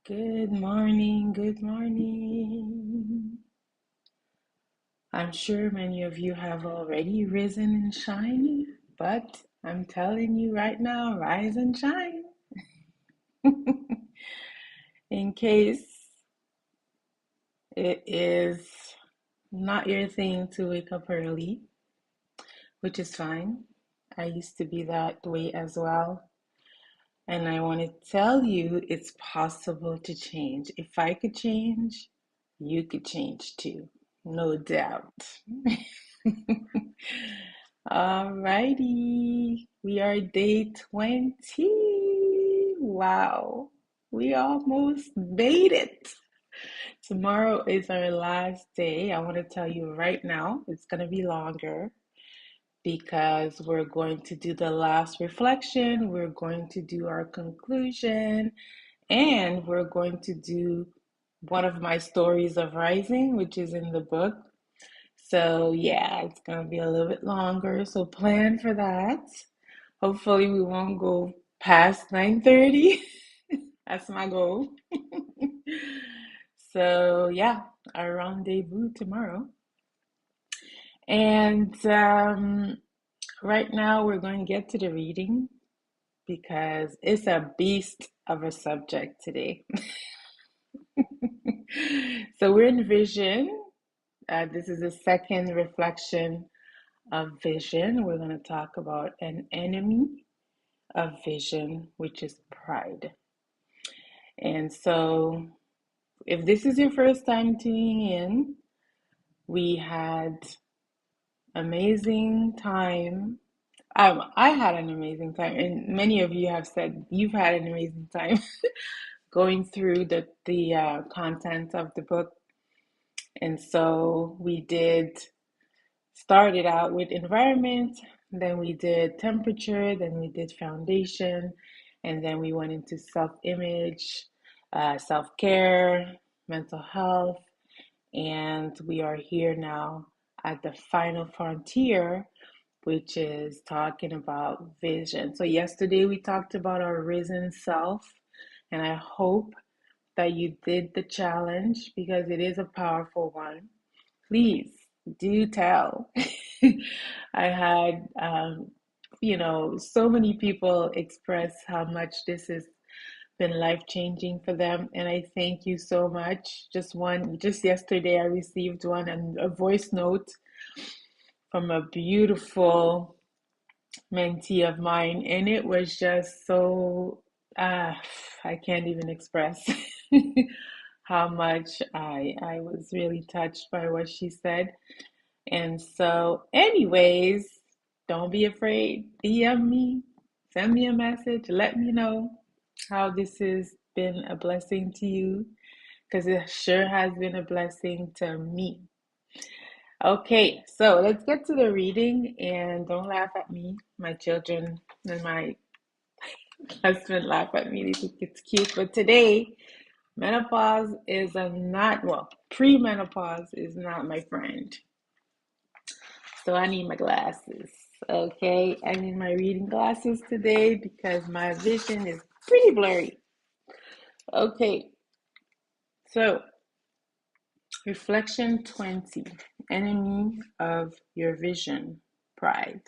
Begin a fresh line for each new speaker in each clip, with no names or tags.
Good morning, good morning. I'm sure many of you have already risen and shined, but I'm telling you right now, rise and shine. In case it is not your thing to wake up early, which is fine. I used to be that way as well. And I want to tell you it's possible to change. If I could change, you could change too, no doubt. Alrighty, we are day 20. Wow, we almost made it. Tomorrow is our last day. I want to tell you right now, it's going to be longer because we're going to do the last reflection, we're going to do our conclusion, and we're going to do one of my stories of rising, which is in the book. So, yeah, it's going to be a little bit longer. So, plan for that. Hopefully, we won't go past 9:30. That's my goal. So, yeah, our rendezvous tomorrow. And right now, we're going to get to the reading because it's a beast of a subject today. So we're in vision. This is the second reflection of vision. We're going to talk about an enemy of vision, which is pride. And so, if this is your first time tuning in, we had amazing time. I had an amazing time, and many of you have said you've had an amazing time going through the content of the book. And so we did started out with environment, then we did temperature, then we did foundation, and then we went into self-image, self-care, mental health, and we are here now at the final frontier, which is talking about vision. So yesterday we talked about our risen self, and I hope that you did the challenge because it is a powerful one. Please do tell. I had, so many people express how much this has been life changing for them, and I thank you so much. Just yesterday, I received one and a voice note from a beautiful mentee of mine, and it was just so, I can't even express how much I was really touched by what she said. And so, anyways, don't be afraid. DM me, send me a message, let me know how this has been a blessing to you, because it sure has been a blessing to me. Okay, so let's get to the reading, and don't laugh at me. My children and my husband laugh at me. They think it's cute, but today, menopause is premenopause is not my friend. So I need my glasses. Okay, I need my reading glasses today because my vision is pretty blurry. Okay, so reflection 20, enemy of your vision, pride.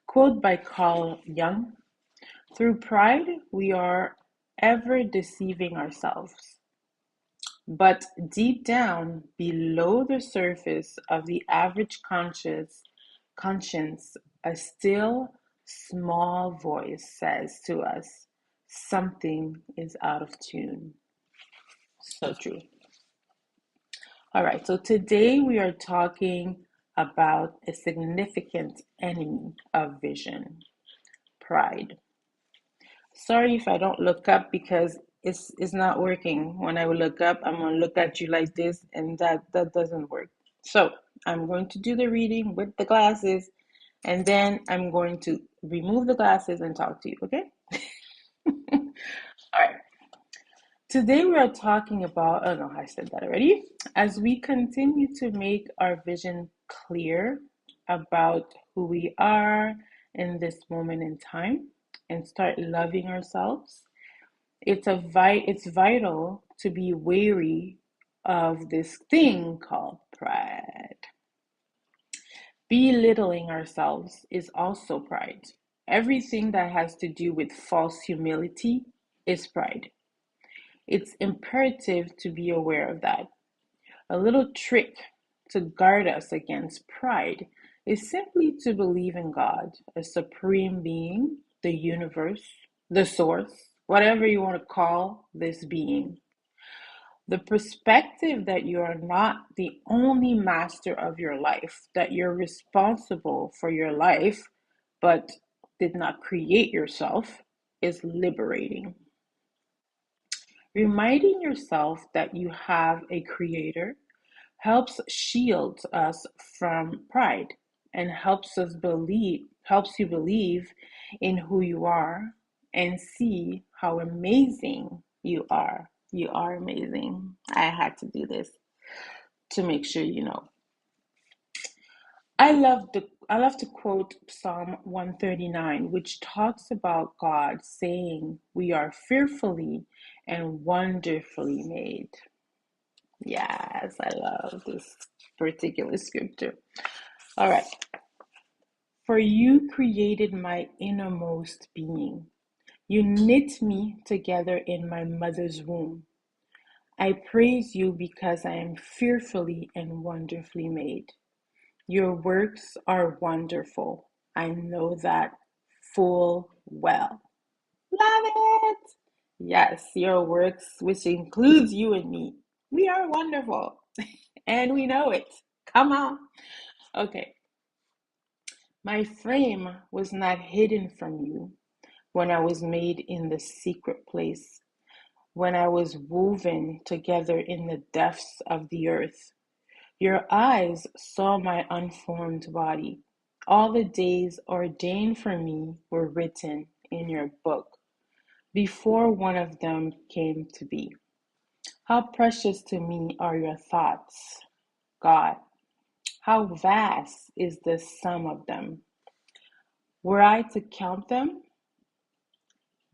Quote by Carl Jung: through pride, we are ever deceiving ourselves. But deep down, below the surface of the average conscience, a still small voice says to us, something is out of tune. So true. All right, so today we are talking about a significant enemy of vision, pride. Sorry if I don't look up because it's not working. When I will look up, I'm gonna look at you like this, and that doesn't work. So I'm going to do the reading with the glasses, and then I'm going to remove the glasses and talk to you, okay? All right. Today we are talking about, oh no, I said that already. As we continue to make our vision clear about who we are in this moment in time and start loving ourselves, It's vital to be wary of this thing called pride. Belittling ourselves is also pride. Everything that has to do with false humility is pride. It's imperative to be aware of that. A little trick to guard us against pride is simply to believe in God, a supreme being, the universe, the source, whatever you want to call this being. The perspective that you are not the only master of your life, that you're responsible for your life, but did not create yourself, is liberating. Reminding yourself that you have a creator helps shield us from pride and helps you believe in who you are and see how amazing you are. You are amazing. I had to do this to make sure you know. I love to quote Psalm 139, which talks about God saying we are fearfully and wonderfully made. Yes, I love this particular scripture. All right. For you created my innermost being. You knit me together in my mother's womb. I praise you because I am fearfully and wonderfully made. Your works are wonderful. I know that full well. Love it. Yes, your works, which includes you and me. We are wonderful and we know it. Come on. Okay. My frame was not hidden from you when I was made in the secret place, when I was woven together in the depths of the earth. Your eyes saw my unformed body. All the days ordained for me were written in your book before one of them came to be. How precious to me are your thoughts, God. How vast is the sum of them. Were I to count them,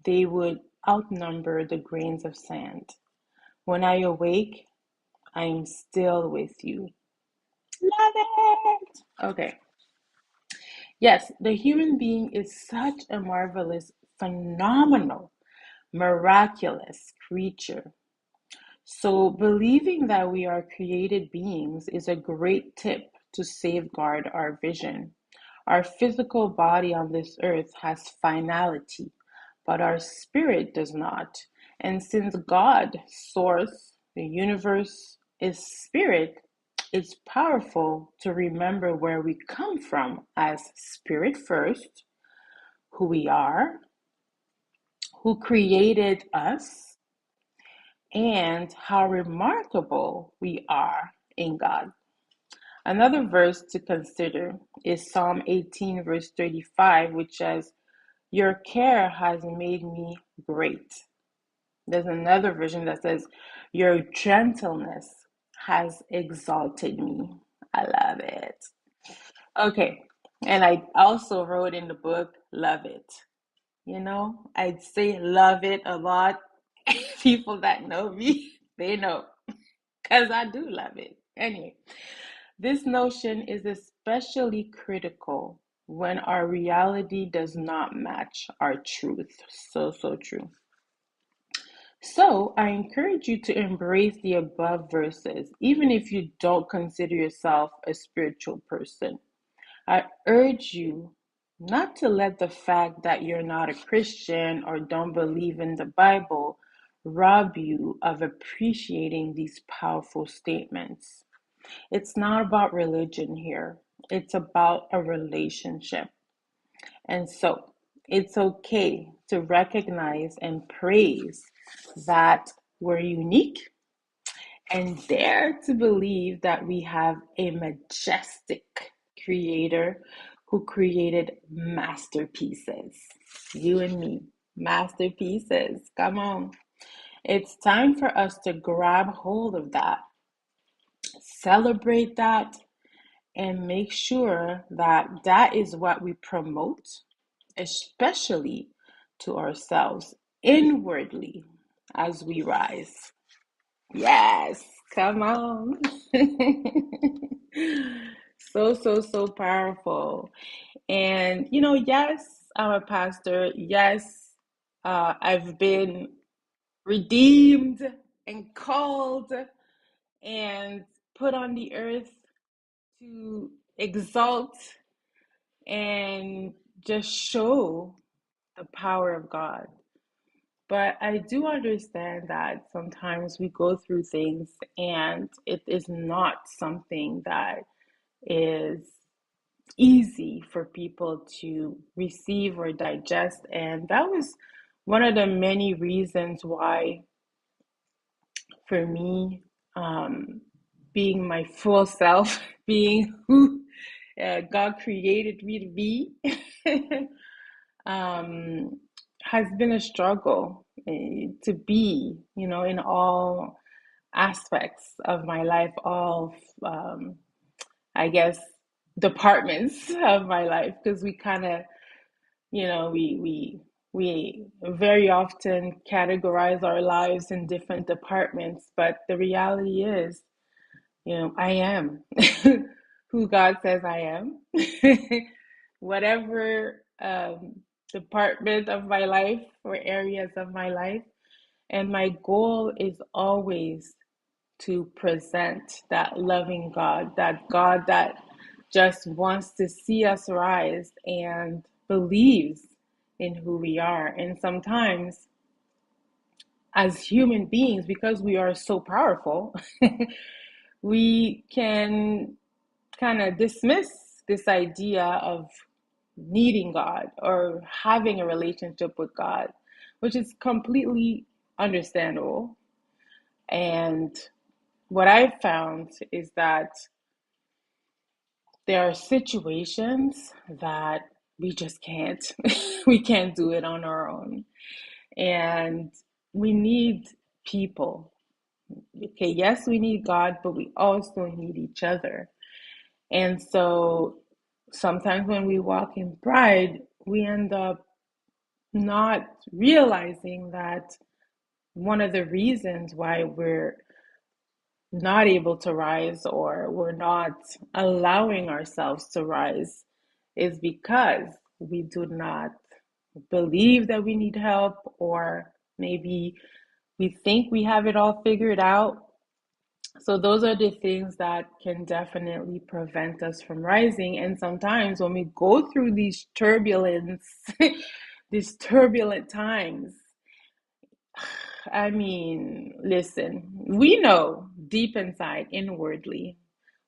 they would outnumber the grains of sand. When I awake, I am still with you. Love it. Okay. Yes, the human being is such a marvelous, phenomenal, miraculous creature. So, believing that we are created beings is a great tip to safeguard our vision. Our physical body on this earth has finality, but our spirit does not. And since God, Source, the universe, is spirit, it's powerful to remember where we come from as spirit first, who we are, who created us, and how remarkable we are in God. Another verse to consider is Psalm 18, verse 35, which says, your care has made me great. There's another version that says, your gentleness has exalted me. I love it. Okay. And I also wrote in the book, love it. You know, I'd say love it a lot. People that know me, they know. Because I do love it. Anyway, this notion is especially critical when our reality does not match our truth. So, so true. So, I encourage you to embrace the above verses, even if you don't consider yourself a spiritual person. I urge you not to let the fact that you're not a Christian or don't believe in the Bible rob you of appreciating these powerful statements. It's not about religion here, it's about a relationship. And so it's okay to recognize and praise that we're unique and dare to believe that we have a majestic creator who created masterpieces. You and me, masterpieces. Come on. It's time for us to grab hold of that, celebrate that, and make sure that that is what we promote, especially to ourselves inwardly. as we rise. Yes, come on. So, so, so powerful. And, yes, I'm a pastor. Yes, I've been redeemed and called and put on the earth to exalt and just show the power of God. But I do understand that sometimes we go through things and it is not something that is easy for people to receive or digest. And that was one of the many reasons why, for me, um, being my full self, being who God created me to be, um, has been a struggle to be, in all aspects of my life, all, I guess, departments of my life, because we kind of, we very often categorize our lives in different departments, but the reality is, I am who God says I am. Whatever department of my life or areas of my life. And my goal is always to present that loving God that just wants to see us rise and believes in who we are. And sometimes, as human beings, because we are so powerful, we can kind of dismiss this idea of needing God or having a relationship with God, which is completely understandable. And what I've found is that there are situations that we just can't, we can't do it on our own. And we need people. Okay, yes, we need God, but we also need each other. And so sometimes when we walk in pride, we end up not realizing that one of the reasons why we're not able to rise or we're not allowing ourselves to rise is because we do not believe that we need help, or maybe we think we have it all figured out. So those are the things that can definitely prevent us from rising. And sometimes when we go through these turbulence, these turbulent times, I mean, listen, we know deep inside, inwardly,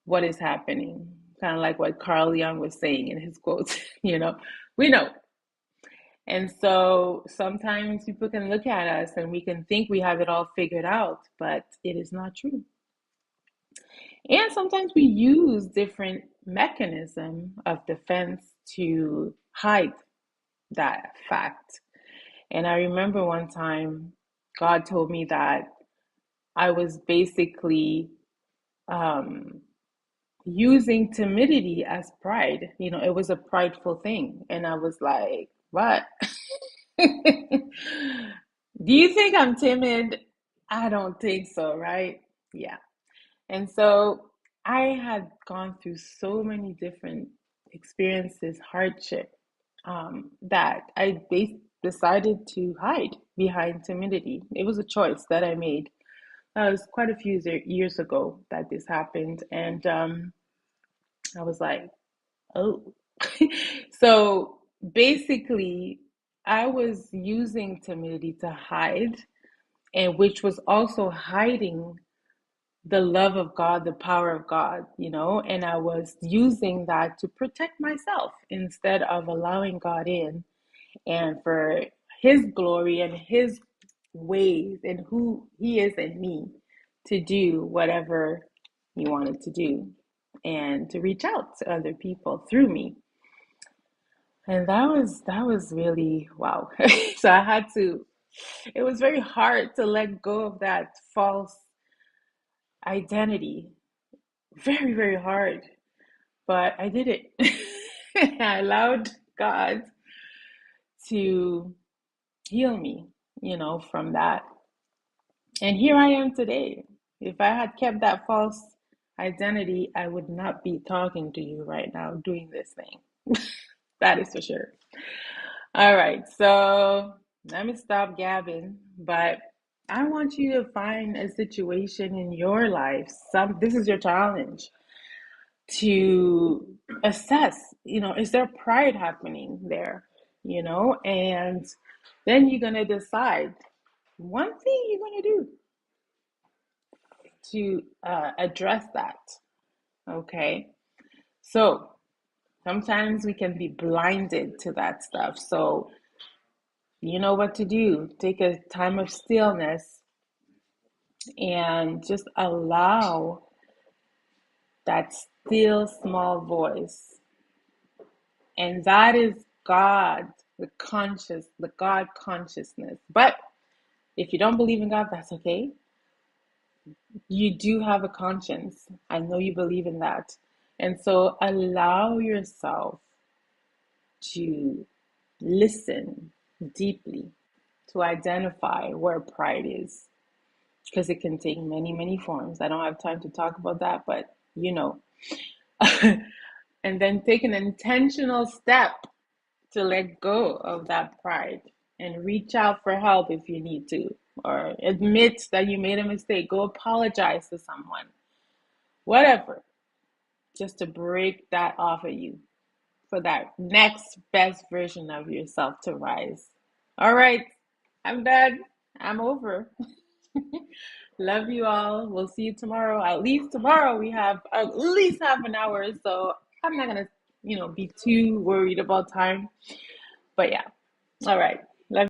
what is happening. Kind of like what Carl Jung was saying in his quotes, we know. And so sometimes people can look at us and we can think we have it all figured out, but it is not true. And sometimes we use different mechanism of defense to hide that fact. And I remember one time God told me that I was basically um, using timidity as pride. It was a prideful thing. And I was like, what? Do you think I'm timid? I don't think so, right? Yeah. And so I had gone through so many different experiences, hardship, that I decided to hide behind timidity. It was a choice that I made. That was quite a few years ago that this happened. And I was like, oh. So basically, I was using timidity to hide, and which was also hiding the love of God, the power of God, and I was using that to protect myself instead of allowing God in and for His glory and His ways and who He is in me to do whatever He wanted to do and to reach out to other people through me. And that was really wow. So I had to, it was very hard to let go of that false identity. Very, very hard. But I did it. I allowed God to heal me, from that. And here I am today. If I had kept that false identity, I would not be talking to you right now doing this thing. That is for sure. All right, so let me stop gabbing, but I want you to find a situation in your life. This is your challenge to assess, is there pride happening there? And then you're going to decide one thing you're going to do to address that. Okay. So sometimes we can be blinded to that stuff. So you know what to do. Take a time of stillness and just allow that still small voice. And that is God, the God consciousness. But if you don't believe in God, that's okay. You do have a conscience. I know you believe in that. And so allow yourself to listen deeply to identify where pride is, because it can take many, many forms. I don't have time to talk about that, but you know. And then take an intentional step to let go of that pride and reach out for help if you need to, or admit that you made a mistake. Go apologize to someone, whatever, just to break that off of you for that next best version of yourself to rise. All right, I'm done. I'm over. Love you all. We'll see you tomorrow. At least tomorrow we have at least half an hour, so I'm not gonna, be too worried about time. But yeah. All right.